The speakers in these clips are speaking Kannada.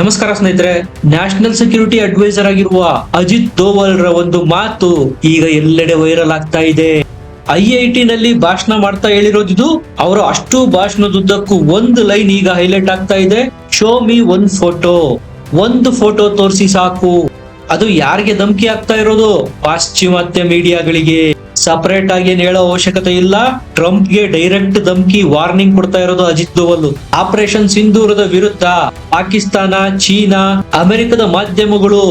ನಮಸ್ಕಾರ ಸ್ನೇಹಿತರೆ. ನ್ಯಾಷನಲ್ ಸೆಕ್ಯೂರಿಟಿ ಅಡ್ವೈಸರ್ ಆಗಿರುವ ಅಜಿತ್ ದೋವಲ್ ರ ಒಂದು ಮಾತು ಈಗ ಎಲ್ಲೆಡೆ ವೈರಲ್ ಆಗ್ತಾ ಇದೆ. IIT ನಲ್ಲಿ ಭಾಷಣ ಮಾಡ್ತಾ ಹೇಳಿರೋದಿದು. ಅವರು ಅಷ್ಟು ಭಾಷಣದುದ್ದಕ್ಕೂ ಒಂದು ಲೈನ್ ಈಗ ಹೈಲೈಟ್ ಆಗ್ತಾ ಇದೆ. ಶೋ ಮಿ ಒಂದು ಫೋಟೋ ತೋರಿಸಿ ಸಾಕು. ಅದು ಯಾರಿಗೆ ಧಮಕಿ ಆಗ್ತಾ ಇರೋದು? ಪಾಶ್ಚಿಮಾತ್ಯ ಮೀಡಿಯಾಗಳಿಗೆ. ಸಪರೇಟ್ ಆಗಿ ಏನ್ ಹೇಳೋ ಅವಶ್ಯಕತೆ ಇಲ್ಲ. ಟ್ರಂಪ್ ಗೆ ಡೈರೆಕ್ಟ್ ಧಮಕಿ, ವಾರ್ನಿಂಗ್ ಕೊಡ್ತಾ ಇರೋದು ಅಜಿತ್ ದೋವಲ್. ಆಪರೇಷನ್ ಸಿಂಧೂರದ ವಿರುದ್ಧ ಪಾಕಿಸ್ತಾನ, ಚೀನಾ, ಅಮೆರಿಕದ ಮಾಧ್ಯಮಗಳು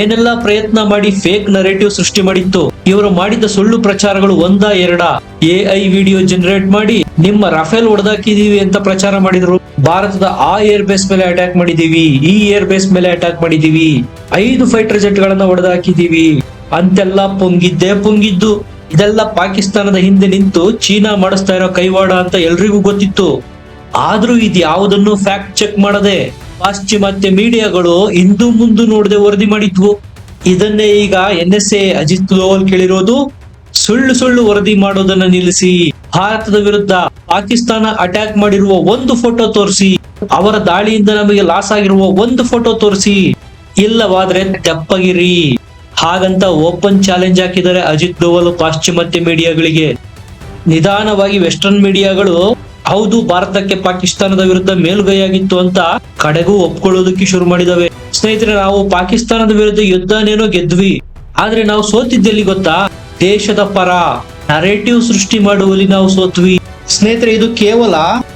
ಏನೆಲ್ಲ ಪ್ರಯತ್ನ ಮಾಡಿ ಫೇಕ್ ನರೇಟಿವ್ ಸೃಷ್ಟಿ ಮಾಡಿತ್ತು. ಇವರು ಮಾಡಿದ ಸುಳ್ಳು ಪ್ರಚಾರಗಳು ಒಂದಾ ಎರಡಾ? AI ವಿಡಿಯೋ ಜನರೇಟ್ ಮಾಡಿ ನಿಮ್ಮ ರಫೇಲ್ ಹೊಡೆದಾಕಿದೀವಿ ಅಂತ ಪ್ರಚಾರ ಮಾಡಿದ್ರು. ಭಾರತದ ಆ ಏರ್ ಬೇಸ್ ಮೇಲೆ ಅಟ್ಯಾಕ್ ಮಾಡಿದೀವಿ, ಈ ಏರ್ ಬೇಸ್ ಮೇಲೆ ಅಟ್ಯಾಕ್ ಮಾಡಿದೀವಿ, 5 ಫೈಟರ್ ಜೆಟ್ ಗಳನ್ನ ಹೊಡೆದಾಕಿದೀವಿ ಅಂತೆಲ್ಲ ಪೊಂಗಿದ್ದು. ಇದೆಲ್ಲ ಪಾಕಿಸ್ತಾನದ ಹಿಂದೆ ನಿಂತು ಚೀನಾ ಮಾಡಿಸ್ತಾ ಇರೋ ಕೈವಾಡ ಅಂತ ಎಲ್ರಿಗೂ ಗೊತ್ತಿತ್ತು. ಆದ್ರೂ ಇದು ಯಾವುದನ್ನು ಫ್ಯಾಕ್ಟ್ ಚೆಕ್ ಮಾಡದೆ ಪಾಶ್ಚಿಮಾತ್ಯ ಮೀಡಿಯಾಗಳು ಹಿಂದೂ ಮುಂದೆ ನೋಡದೆ ವರದಿ ಮಾಡಿದ್ವು. ಇದನ್ನೇ ಈಗ NSA ಅಜಿತ್ ದೋವಲ್ ಕೇಳಿರೋದು. ಸುಳ್ಳು ವರದಿ ಮಾಡೋದನ್ನ ನಿಲ್ಲಿಸಿ, ಭಾರತದ ವಿರುದ್ಧ ಪಾಕಿಸ್ತಾನ ಅಟ್ಯಾಕ್ ಮಾಡಿರುವ ಒಂದು ಫೋಟೋ ತೋರಿಸಿ, ಅವರ ದಾಳಿಯಿಂದ ನಮಗೆ ಲಾಸ್ ಆಗಿರುವ ಒಂದು ಫೋಟೋ ತೋರಿಸಿ, ಇಲ್ಲವಾದ್ರೆ ತೆಪ್ಪಗಿರಿ ಹಾಗಂತ ಓಪನ್ ಚಾಲೆಂಜ್ ಹಾಕಿದ್ದಾರೆ ಅಜಿತ್ ದೋವಲ್ ಪಾಶ್ಚಿಮಾತ್ಯ ಮೀಡಿಯಾಗಳಿಗೆ. ನಿಧಾನವಾಗಿ ವೆಸ್ಟರ್ನ್ ಮೀಡಿಯಾಗಳು ಹೌದು ಭಾರತಕ್ಕೆ ಪಾಕಿಸ್ತಾನದ ವಿರುದ್ಧ ಮೇಲುಗೈಯಾಗಿತ್ತು ಅಂತ ಕಡೆಗೂ ಒಪ್ಕೊಳ್ಳೋದಕ್ಕೆ ಶುರು ಮಾಡಿದವೆ. ಸ್ನೇಹಿತರೆ, ನಾವು ಪಾಕಿಸ್ತಾನದ ವಿರುದ್ಧ ಯುದ್ಧನೇನೋ ಗೆದ್ವಿ, ಆದ್ರೆ ನಾವು ಸೋತಿದ್ದೆಲ್ಲಿ ಗೊತ್ತಾ? ದೇಶದ ಪರ ನರೇಟಿವ್ ಸೃಷ್ಟಿ ಮಾಡುವಲ್ಲಿ ನಾವು ಸೋತ್ವಿ. ಸ್ನೇಹಿತರೆ, ಇದು ಕೇವಲ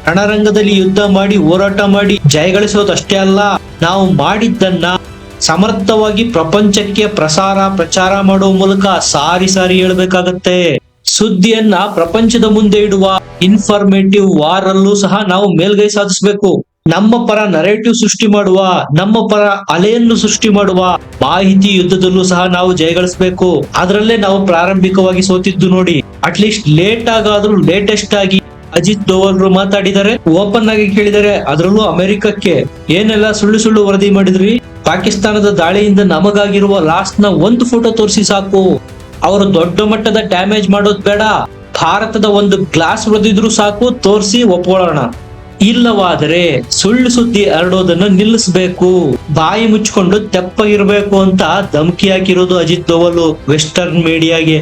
ರಣರಂಗದಲ್ಲಿ ಯುದ್ಧ ಮಾಡಿ ಹೋರಾಟ ಮಾಡಿ ಜಯಗಳಿಸೋದಷ್ಟೇ ಅಲ್ಲ. ನಾವು ಮಾಡಿದ್ದನ್ನ ಸಮರ್ಥವಾಗಿ ಪ್ರಪಂಚಕ್ಕೆ ಪ್ರಚಾರ ಮಾಡುವ ಮೂಲಕ ಸಾರಿ ಹೇಳ್ಬೇಕಾಗತ್ತೆ. ಸುದ್ದಿಯನ್ನ ಪ್ರಪಂಚದ ಮುಂದೆ ಇಡುವ ಇನ್ಫಾರ್ಮೇಟಿವ್ ವಾರ್ ಅಲ್ಲೂ ಸಹ ನಾವು ಮೇಲ್ಗೈ ಸಾಧಿಸಬೇಕು. ನಮ್ಮ ಪರ ನರೇಟಿವ್ ಸೃಷ್ಟಿ ಮಾಡುವ, ನಮ್ಮ ಪರ ಅಲೆಯನ್ನು ಸೃಷ್ಟಿ ಮಾಡುವ ಮಾಹಿತಿ ಯುದ್ಧದಲ್ಲೂ ಸಹ ನಾವು ಜಯಗಳಿಸಬೇಕು. ಅದರಲ್ಲೇ ನಾವು ಪ್ರಾರಂಭಿಕವಾಗಿ ಸೋತಿದ್ದು ನೋಡಿ. ಅಟ್ಲೀಸ್ಟ್ ಲೇಟೆಸ್ಟ್ ಆಗಿ ಅಜಿತ್ ದೋವಲ್ ಮಾತಾಡಿದರೆ, ಓಪನ್ ಆಗಿ ಕೇಳಿದರೆ. ಅದರಲ್ಲೂ ಅಮೆರಿಕಕ್ಕೆ ಏನೆಲ್ಲ ಸುಳ್ಳು ವರದಿ ಮಾಡಿದ್ರಿ? ಪಾಕಿಸ್ತಾನದ ದಾಳಿಯಿಂದ ನಮಗಾಗಿರುವ ಲಾಸ್ ನ ಒಂದು ಫೋಟೋ ತೋರಿಸಿ ಸಾಕು. ಅವರು ದೊಡ್ಡ ಮಟ್ಟದ ಡ್ಯಾಮೇಜ್ ಮಾಡೋದ್ ಬೇಡ, ಭಾರತದ ಒಂದು ಗ್ಲಾಸ್ ಹೊಡೆದಿದ್ರು ಸಾಕು, ತೋರಿಸಿ ಒಪ್ಕೊಳ್ಳೋಣ. ಇಲ್ಲವಾದರೆ ಸುಳ್ಳು ಸುದ್ದಿ ಹರಡೋದನ್ನ ನಿಲ್ಲಿಸಬೇಕು, ಬಾಯಿ ಮುಚ್ಕೊಂಡು ತೆಪ್ಪಗಿರ್ಬೇಕು ಅಂತ ಧಮಕಿ ಹಾಕಿರೋದು ಅಜಿತ್ ದೋವಲ್ ವೆಸ್ಟರ್ನ್ ಮೀಡಿಯಾಗೆ.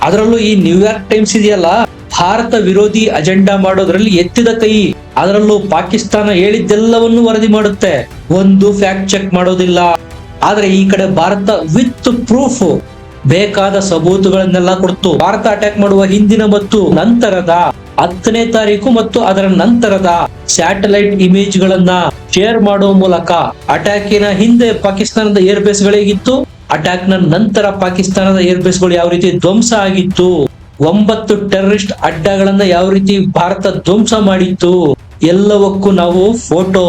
ಅದರಲ್ಲೂ ಈ ನ್ಯೂಯಾರ್ಕ್ ಟೈಮ್ಸ್ ಇದೆಯಲ್ಲ, ಭಾರತ ವಿರೋಧಿ ಅಜೆಂಡಾ ಮಾಡೋದ್ರಲ್ಲಿ ಎತ್ತಿದ ಕೈ. ಅದರಲ್ಲೂ ಪಾಕಿಸ್ತಾನ ಹೇಳಿದ್ದೆಲ್ಲವನ್ನು ವರದಿ ಮಾಡುತ್ತೆ, ಒಂದು ಫ್ಯಾಕ್ಟ್ ಚೆಕ್ ಮಾಡೋದಿಲ್ಲ. ಆದ್ರೆ ಈ ಕಡೆ ಭಾರತ ವಿತ್ ಪ್ರೂಫ್ ಬೇಕಾದ ಸಬೂತುಗಳನ್ನೆಲ್ಲ ಕೊಡ್ತು. ಭಾರತ ಅಟ್ಯಾಕ್ ಮಾಡುವ ಹಿಂದಿನ ಮತ್ತು ನಂತರದ 10ನೇ ತಾರೀಕು ಮತ್ತು ಅದರ ನಂತರದ ಸ್ಯಾಟಲೈಟ್ ಇಮೇಜ್ ಗಳನ್ನ ಶೇರ್ ಮಾಡುವ ಮೂಲಕ, ಅಟ್ಯಾಕಿನ ಹಿಂದೆ ಪಾಕಿಸ್ತಾನದ ಏರ್ ಬೇಸ್ ಗಳಿಗಿತ್ತು, ಅಟ್ಯಾಕ್ ನ ನಂತರ ಪಾಕಿಸ್ತಾನದ ಏರ್ ಬೇಸ್ ಗಳು ಯಾವ ರೀತಿ ಧ್ವಂಸ ಆಗಿತ್ತು, 9 ಟೆರರಿಸ್ಟ್ ಅಡ್ಡಗಳನ್ನ ಯಾವ ರೀತಿ ಭಾರತ ಧ್ವಂಸ ಮಾಡಿತ್ತು, ಎಲ್ಲವಕ್ಕೂ ನಾವು ಫೋಟೋ,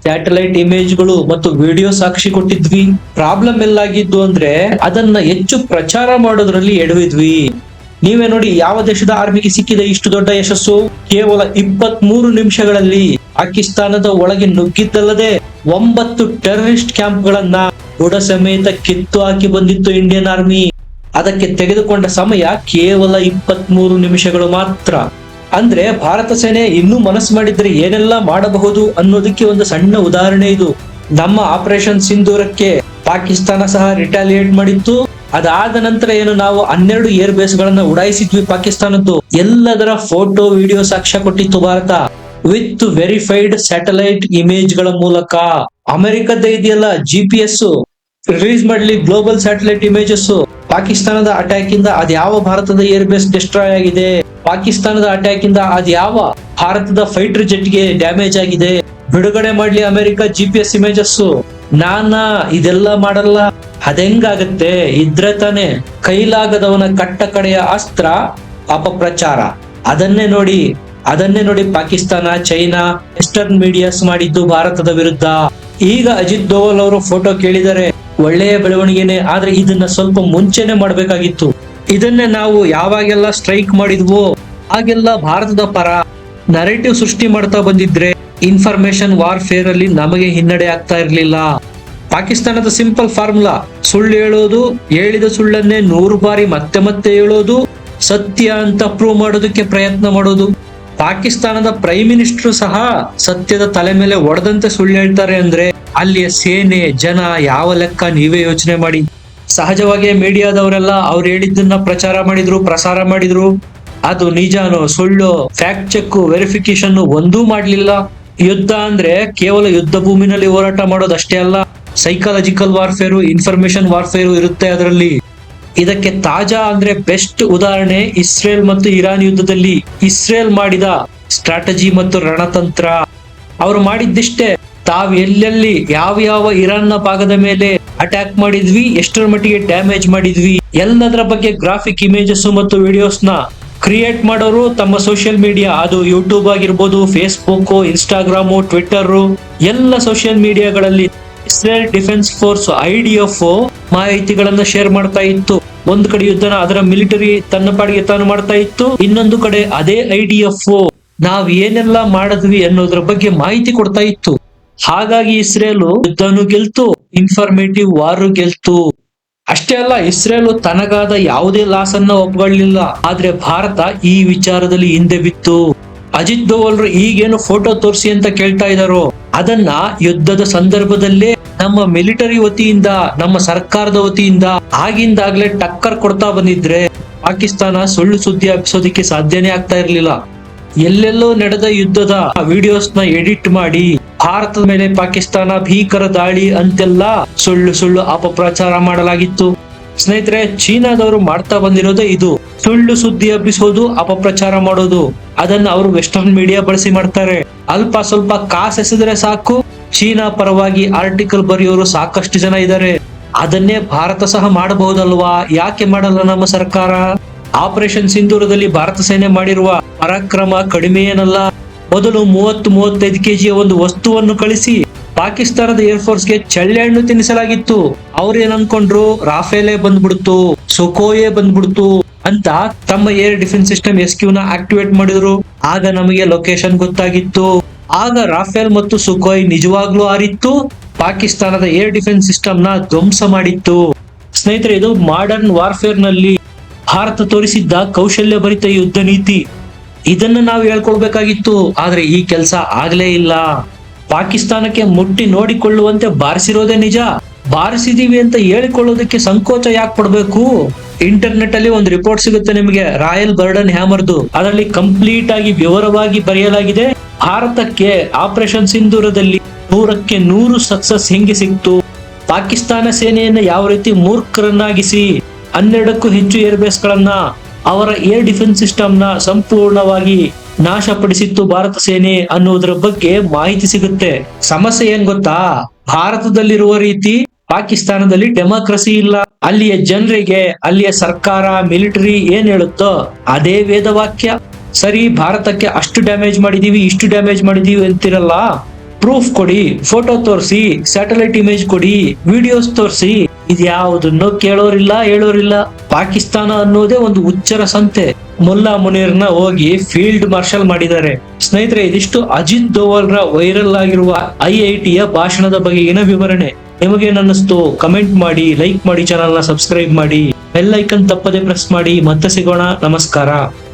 ಸ್ಯಾಟಲೈಟ್ ಇಮೇಜ್ಗಳು ಮತ್ತು ವಿಡಿಯೋ ಸಾಕ್ಷಿ ಕೊಟ್ಟಿದ್ವಿ. ಪ್ರಾಬ್ಲಮ್ ಎಲ್ಲಾಗಿದ್ದು ಅಂದ್ರೆ ಅದನ್ನ ಹೆಚ್ಚು ಪ್ರಚಾರ ಮಾಡೋದ್ರಲ್ಲಿ ಎಡವಿದ್ವಿ. ನೀವೇ ನೋಡಿ, ಯಾವ ದೇಶದ ಆರ್ಮಿಗೆ ಸಿಕ್ಕಿದ ಇಷ್ಟು ದೊಡ್ಡ ಯಶಸ್ಸು? ಕೇವಲ 23 ನಿಮಿಷಗಳಲ್ಲಿ ಪಾಕಿಸ್ತಾನದ ಒಳಗೆ ನುಗ್ಗಿದ್ದಲ್ಲದೆ 9 ಟೆರರಿಸ್ಟ್ ಕ್ಯಾಂಪ್ ಗಳನ್ನ ಬುಡ ಸಮೇತ ಕಿತ್ತು ಹಾಕಿ ಬಂದಿತ್ತು ಇಂಡಿಯನ್ ಆರ್ಮಿ. ಅದಕ್ಕೆ ತೆಗೆದುಕೊಂಡ ಸಮಯ ಕೇವಲ 23 ನಿಮಿಷಗಳು ಮಾತ್ರ. ಅಂದ್ರೆ ಭಾರತ ಸೇನೆ ಇನ್ನೂ ಮನಸ್ಸು ಮಾಡಿದ್ರೆ ಏನೆಲ್ಲ ಮಾಡಬಹುದು ಅನ್ನೋದಕ್ಕೆ ಒಂದು ಸಣ್ಣ ಉದಾಹರಣೆ ಇದು. ನಮ್ಮ ಆಪರೇಷನ್ ಸಿಂಧೂರಕ್ಕೆ ಪಾಕಿಸ್ತಾನ ಸಹ ರಿಟಾಲಿಯೇಟ್ ಮಾಡಿತ್ತು. ಅದಾದ ನಂತರ ಏನು ನಾವು 12 ಏರ್ ಬೇಸ್ ಗಳನ್ನ ಉಡಾಯಿಸಿದ್ವಿ ಪಾಕಿಸ್ತಾನದ್ದು. ಎಲ್ಲದರ ಫೋಟೋ, ವಿಡಿಯೋ ಸಾಕ್ಷ್ಯ ಕೊಟ್ಟಿತ್ತು Bharat, with verified satellite image ಗಳ ಮೂಲಕ. ಅಮೆರಿಕದ ಇದೆಯಲ್ಲ GPS ರಿಲೀಸ್ ಮಾಡ್ಲಿ ಗ್ಲೋಬಲ್ ಸ್ಯಾಟಲೈಟ್ ಇಮೇಜಸ್. ಪಾಕಿಸ್ತಾನದ ಅಟ್ಯಾಕ್ ಇಂದ ಅದ್ಯಾವ ಭಾರತದ ಏರ್ ಬೇಸ್ ಡಿಸ್ಟ್ರಾಯ್ ಆಗಿದೆ, ಪಾಕಿಸ್ತಾನದ ಅಟ್ಯಾಕ್ ಇಂದ ಅದ್ಯಾವ ಭಾರತದ ಫೈಟರ್ ಜೆಟ್ ಗೆ ಡ್ಯಾಮೇಜ್ ಆಗಿದೆ, ಬಿಡುಗಡೆ ಮಾಡ್ಲಿ ಅಮೆರಿಕ GPS ಇಮೇಜಸ್. ನಾನಾ ಇದೆಲ್ಲ ಮಾಡಲ್ಲ. ಅದೆಂಗಾಗತ್ತೆ? ಇದ್ರೆ ತಾನೆ. ಕೈಲಾಗದವನ ಕಟ್ಟ ಕಡೆಯ ಅಸ್ತ್ರ ಅಪಪ್ರಚಾರ. ಅದನ್ನೇ ನೋಡಿ ಪಾಕಿಸ್ತಾನ, ಚೈನಾ, ವೆಸ್ಟರ್ನ್ ಮೀಡಿಯಾಸ್ ಮಾಡಿದ್ದು ಭಾರತದ ವಿರುದ್ಧ. ಈಗ ಅಜಿತ್ ದೋವಲ್ ಅವರು ಫೋಟೋ ಕೇಳಿದರೆ ಒಳ್ಳೆಯ ಬೆಳವಣಿಗೆನೆ, ಆದ್ರೆ ಇದನ್ನ ಸ್ವಲ್ಪ ಮುಂಚೆನೆ ಮಾಡ್ಬೇಕಾಗಿತ್ತು. ಇದನ್ನೇ ನಾವು ಯಾವಾಗೆಲ್ಲ ಸ್ಟ್ರೈಕ್ ಮಾಡಿದ್ವೋ ಆಗೆಲ್ಲ ಭಾರತದ ಪರ ನರೇಟಿವ್ ಸೃಷ್ಟಿ ಮಾಡ್ತಾ ಬಂದಿದ್ರೆ ಇನ್ಫಾರ್ಮೇಶನ್ ವಾರ್ಫೇರ್ ಅಲ್ಲಿ ನಮಗೆ ಹಿನ್ನಡೆ ಆಗ್ತಾ ಇರ್ಲಿಲ್ಲ. ಪಾಕಿಸ್ತಾನದ ಸಿಂಪಲ್ ಫಾರ್ಮುಲಾ, ಸುಳ್ಳು ಹೇಳೋದು, ಹೇಳಿದ ಸುಳ್ಳನ್ನೇ 100 ಬಾರಿ ಮತ್ತೆ ಹೇಳೋದು, ಸತ್ಯ ಅಂತ ಪ್ರೂವ್ ಮಾಡೋದಕ್ಕೆ ಪ್ರಯತ್ನ ಮಾಡೋದು. ಪಾಕಿಸ್ತಾನದ ಪ್ರೈಮ್ ಮಿನಿಸ್ಟರ್ ಸಹ ಸತ್ಯದ ತಲೆ ಮೇಲೆ ಒಡೆದಂತೆ ಸುಳ್ಳು ಹೇಳ್ತಾರೆ ಅಂದ್ರೆ ಅಲ್ಲಿಯ ಸೇನೆ ಜನ ಯಾವ ಲೆಕ್ಕ ನೀವೇ ಯೋಚನೆ ಮಾಡಿ. ಸಹಜವಾಗಿ ಮೀಡಿಯಾದವರೆಲ್ಲ ಅವ್ರು ಹೇಳಿದ್ದನ್ನ ಪ್ರಸಾರ ಮಾಡಿದ್ರು. ಅದು ನಿಜಾನೋ ಸುಳ್ಳು ಫ್ಯಾಕ್ಟ್ ಚೆಕ್ ವೆರಿಫಿಕೇಶನ್ ಒಂದೂ ಮಾಡ್ಲಿಲ್ಲ. ಯುದ್ಧ ಅಂದ್ರೆ ಕೇವಲ ಯುದ್ಧ ಭೂಮಿನಲ್ಲಿ ಹೋರಾಟ ಮಾಡೋದಷ್ಟೇ ಅಲ್ಲ, ಸೈಕಾಲಜಿಕಲ್ ವಾರ್ಫೇರು, ಇನ್ಫಾರ್ಮೇಶನ್ ವಾರ್ಫೇರು ಇರುತ್ತೆ ಅದರಲ್ಲಿ. ಇದಕ್ಕೆ ತಾಜಾ ಅಂದ್ರೆ ಬೆಸ್ಟ್ ಉದಾಹರಣೆ ಇಸ್ರೇಲ್ ಮತ್ತು ಇರಾನ್ ಯುದ್ಧದಲ್ಲಿ ಇಸ್ರೇಲ್ ಮಾಡಿದ ಸ್ಟ್ರಾಟಜಿ ಮತ್ತು ರಣತಂತ್ರ. ಅವರು ಮಾಡಿದ್ದಿಷ್ಟೇ, ತಾವ್ ಎಲ್ಲೆಲ್ಲಿ ಯಾವ ಇರಾನ್ನ ಭಾಗದ ಮೇಲೆ ಅಟ್ಯಾಕ್ ಮಾಡಿದ್ವಿ, ಎಷ್ಟರ ಮಟ್ಟಿಗೆ ಡ್ಯಾಮೇಜ್ ಮಾಡಿದ್ವಿ, ಎಲ್ಲದರ ಬಗ್ಗೆ ಗ್ರಾಫಿಕ್ ಇಮೇಜಸ್ ಮತ್ತು ವಿಡಿಯೋಸ್ ನ ಕ್ರಿಯೇಟ್ ಮಾಡೋರು ತಮ್ಮ ಸೋಷಿಯಲ್ ಮೀಡಿಯಾ, ಅದು ಯೂಟ್ಯೂಬ್ ಆಗಿರ್ಬೋದು, ಫೇಸ್ಬುಕ್, ಇನ್ಸ್ಟಾಗ್ರಾಮು, ಟ್ವಿಟ್ಟರ್, ಎಲ್ಲ ಸೋಷಿಯಲ್ ಮೀಡಿಯಾಗಳಲ್ಲಿ ಇಸ್ರೇಲ್ ಡಿಫೆನ್ಸ್ ಫೋರ್ಸ್ IDF ಮಾಹಿತಿಗಳನ್ನ ಶೇರ್ ಮಾಡ್ತಾ ಇತ್ತು. ಒಂದು ಕಡೆ ಯುದ್ಧನ ಅದರ ಮಿಲಿಟರಿ ತನ್ನ ಪಾಡಿಗೆ ತಾನು ಮಾಡ್ತಾ ಇತ್ತು, ಇನ್ನೊಂದು ಕಡೆ ಅದೇ IDF ನಾವ್ ಏನೆಲ್ಲ ಮಾಡಿದ್ವಿ ಅನ್ನೋದ್ರ ಬಗ್ಗೆ ಮಾಹಿತಿ ಕೊಡ್ತಾ ಇತ್ತು. ಹಾಗಾಗಿ ಇಸ್ರೇಲ್ ಯುದ್ಧನೂ ಗೆಲ್ತು, ಇನ್ಫಾರ್ಮೇಟಿವ್ ವಾರು ಗೆಲ್ತು. ಅಷ್ಟೇ ಅಲ್ಲ, ಇಸ್ರೇಲ್ ತನಗಾದ ಯಾವುದೇ ಲಾಸ್ ಅನ್ನ ಒಪ್ಕೊಳ್ಳಿಲ್ಲ. ಆದ್ರೆ ಭಾರತ ಈ ವಿಚಾರದಲ್ಲಿ ಹಿಂದೆ ಬಿತ್ತು. ಅಜಿತ್ ದೋವಲ್ರು ಈಗೇನು ಫೋಟೋ ತೋರಿಸಿ ಅಂತ ಕೇಳ್ತಾ ಇದ್ದಾರೋ, ಅದನ್ನ ಯುದ್ಧದ ಸಂದರ್ಭದಲ್ಲೇ ನಮ್ಮ ಮಿಲಿಟರಿ ವತಿಯಿಂದ, ನಮ್ಮ ಸರ್ಕಾರದ ವತಿಯಿಂದ ಆಗಿಂದಾಗ್ಲೇ ಟಕ್ಕರ್ ಕೊಡ್ತಾ ಬಂದಿದ್ರೆ ಪಾಕಿಸ್ತಾನ ಸುಳ್ಳು ಸುದ್ದಿ ಹಬ್ಬಿಸೋದಿಕ್ಕೆ ಸಾಧ್ಯನೇ ಆಗ್ತಾ ಇರ್ಲಿಲ್ಲ. ಎಲ್ಲೆಲ್ಲೋ ನಡೆದ ಯುದ್ಧದ ವಿಡಿಯೋಸ್ ನ ಎಡಿಟ್ ಮಾಡಿ ಭಾರತದ ಮೇಲೆ ಪಾಕಿಸ್ತಾನ ಭೀಕರ ದಾಳಿ ಅಂತೆಲ್ಲ ಸುಳ್ಳು ಅಪಪ್ರಚಾರ ಮಾಡಲಾಗಿತ್ತು. ಸ್ನೇಹಿತರೆ, ಚೀನಾದವರು ಮಾಡ್ತಾ ಬಂದಿರೋದೇ ಇದು, ಸುಳ್ಳು ಸುದ್ದಿ ಹಬ್ಬಿಸೋದು, ಅಪಪ್ರಚಾರ ಮಾಡೋದು. ಅದನ್ನ ಅವರು ವೆಸ್ಟರ್ನ್ ಮೀಡಿಯಾ ಬಳಸಿ ಮಾಡ್ತಾರೆ. ಅಲ್ಪ ಸ್ವಲ್ಪ ಕಾಸು ಎಸೆದ್ರೆ ಸಾಕು, ಚೀನಾ ಪರವಾಗಿ ಆರ್ಟಿಕಲ್ ಬರೆಯೋರು ಸಾಕಷ್ಟು ಜನ ಇದ್ದಾರೆ. ಅದನ್ನೇ ಭಾರತ ಸಹ ಮಾಡಬಹುದಲ್ವಾ? ಯಾಕೆ ಮಾಡಲ್ಲ ನಮ್ಮ ಸರ್ಕಾರ? ಆಪರೇಷನ್ ಸಿಂಧೂರದಲ್ಲಿ ಭಾರತ ಸೇನೆ ಮಾಡಿರುವ ಪರಾಕ್ರಮ ಕಡಿಮೆ ಏನಲ್ಲ. ಮೊದಲು 30-35 kg ಒಂದು ವಸ್ತುವನ್ನು ಕಳಿಸಿ ಪಾಕಿಸ್ತಾನದ ಏರ್ಫೋರ್ಸ್ಗೆ ಚಳ್ಳೆ ಹಣ್ಣು ತಿನ್ನಿಸಲಾಗಿತ್ತು. ಅವ್ರೇನ್ ಅನ್ಕೊಂಡ್ರು, ರಾಫೇಲೆ ಬಂದ್ಬಿಡ್ತು, ಸುಕೋಯೇ ಬಂದ್ಬಿಡ್ತು ಅಂತ ತಮ್ಮ ಏರ್ ಡಿಫೆನ್ಸ್ ಸಿಸ್ಟಮ್ SQ ನ ಆಕ್ಟಿವೇಟ್ ಮಾಡಿದ್ರು. ಆಗ ನಮಗೆ ಲೊಕೇಶನ್ ಗೊತ್ತಾಗಿತ್ತು. ಆಗ ರಾಫೇಲ್ ಮತ್ತು ಸುಕೋಯ್ ನಿಜವಾಗ್ಲೂ ಹಾರಿತ್ತು, ಪಾಕಿಸ್ತಾನದ ಏರ್ ಡಿಫೆನ್ಸ್ ಸಿಸ್ಟಮ್ ನ ಧ್ವಂಸ ಮಾಡಿತ್ತು. ಸ್ನೇಹಿತರೆ, ಇದು ಮಾಡರ್ನ್ ವಾರ್ಫೇರ್ ನಲ್ಲಿ ಭಾರತ ತೋರಿಸಿದ್ದ ಕೌಶಲ್ಯ ಭರಿತ ಯುದ್ಧ ನೀತಿ. ಇದನ್ನ ನಾವು ಹೇಳ್ಕೊಳ್ಬೇಕಾಗಿತ್ತು, ಆದ್ರೆ ಈ ಕೆಲಸ ಆಗ್ಲೇ ಇಲ್ಲ. ಪಾಕಿಸ್ತಾನಕ್ಕೆ ಮುಟ್ಟಿ ನೋಡಿಕೊಳ್ಳುವಂತೆ ಬಾರಿಸಿರೋದೇ ನಿಜ. ಬಾರಿಸಿದೀವಿ ಅಂತ ಹೇಳಿಕೊಳ್ಳೋದಕ್ಕೆ ಸಂಕೋಚ ಯಾಕೆ ಪಡ್ಬೇಕು? ಇಂಟರ್ನೆಟ್ ಅಲ್ಲಿ ಒಂದು ರಿಪೋರ್ಟ್ ಸಿಗುತ್ತೆ ನಿಮಗೆ, ರಾಯಲ್ ಬರ್ಡನ್ ಹ್ಯಾಮರ್ದು. ಅದರಲ್ಲಿ ಕಂಪ್ಲೀಟ್ ಆಗಿ ವಿವರವಾಗಿ ಬರೆಯಲಾಗಿದೆ ಭಾರತಕ್ಕೆ ಆಪರೇಷನ್ ಸಿಂಧೂರದಲ್ಲಿ 100ಕ್ಕೆ 100 ಸಕ್ಸಸ್ ಹೆಂಗೆ ಸಿಕ್ತು, ಪಾಕಿಸ್ತಾನ ಸೇನೆಯನ್ನ ಯಾವ ರೀತಿ ಮೂರ್ಖರನ್ನಾಗಿಸಿ 12ಕ್ಕೂ ಹೆಚ್ಚು ಏರ್ಬೇಸ್ ಗಳನ್ನ, ಅವರ ಏರ್ ಡಿಫೆನ್ಸ್ ಸಿಸ್ಟಮ್ ನ ಸಂಪೂರ್ಣವಾಗಿ ನಾಶಪಡಿಸಿತ್ತು ಭಾರತ ಸೇನೆ ಅನ್ನೋದ್ರ ಬಗ್ಗೆ ಮಾಹಿತಿ ಸಿಗುತ್ತೆ. ಸಮಸ್ಯೆ ಏನ್ ಗೊತ್ತಾ? ಭಾರತದಲ್ಲಿರುವ ರೀತಿ ಪಾಕಿಸ್ತಾನದಲ್ಲಿ ಡೆಮಾಕ್ರಸಿ ಇಲ್ಲ. ಅಲ್ಲಿಯ ಜನರಿಗೆ ಅಲ್ಲಿಯ ಸರ್ಕಾರ, ಮಿಲಿಟರಿ ಏನ್ ಹೇಳುತ್ತೋ ಅದೇ ವೇದವಾಕ್ಯ. ಸರಿ, ಭಾರತಕ್ಕೆ ಅಷ್ಟು ಡ್ಯಾಮೇಜ್ ಮಾಡಿದೀವಿ, ಇಷ್ಟು ಡ್ಯಾಮೇಜ್ ಮಾಡಿದೀವಿ ಅಂತಿರಲ್ಲ, ಪ್ರೂಫ್ ಕೊಡಿ, ಫೋಟೋ ತೋರಿಸಿ, ಸ್ಯಾಟಲೈಟ್ ಇಮೇಜ್ ಕೊಡಿ, ವಿಡಿಯೋಸ್ ತೋರಿಸಿ. ಇದ್ಯಾವುದನ್ನು ಕೇಳೋರಿಲ್ಲ, ಹೇಳೋರಿಲ್ಲ. ಪಾಕಿಸ್ತಾನ ಅನ್ನೋದೇ ಒಂದು ಹುಚ್ಚರ ಸಂತೆ. ಮುಲ್ಲಾ ಮುನೀರ್ನ ಹೋಗಿ ಫೀಲ್ಡ್ ಮಾರ್ಷಲ್ ಮಾಡಿದ್ದಾರೆ. ಸ್ನೇಹಿತರೆ, ಇದಿಷ್ಟು ಅಜಿತ್ ದೋವಲ್ರ ವೈರಲ್ ಆಗಿರುವ IITಯ ಭಾಷಣದ ಬಗೆಗಿನ ವಿವರಣೆ. ನಿಮಗೇನನ್ನಿಸ್ತು? ಕಮೆಂಟ್ ಮಾಡಿ, ಲೈಕ್ ಮಾಡಿ, ಚಾನಲ್ ನ ಸಬ್ಸ್ಕ್ರೈಬ್ ಮಾಡಿ, ಬೆಲ್ ಐಕನ್ ತಪ್ಪದೆ ಪ್ರೆಸ್ ಮಾಡಿ. ಮತ್ತೆ ಸಿಗೋಣ. ನಮಸ್ಕಾರ.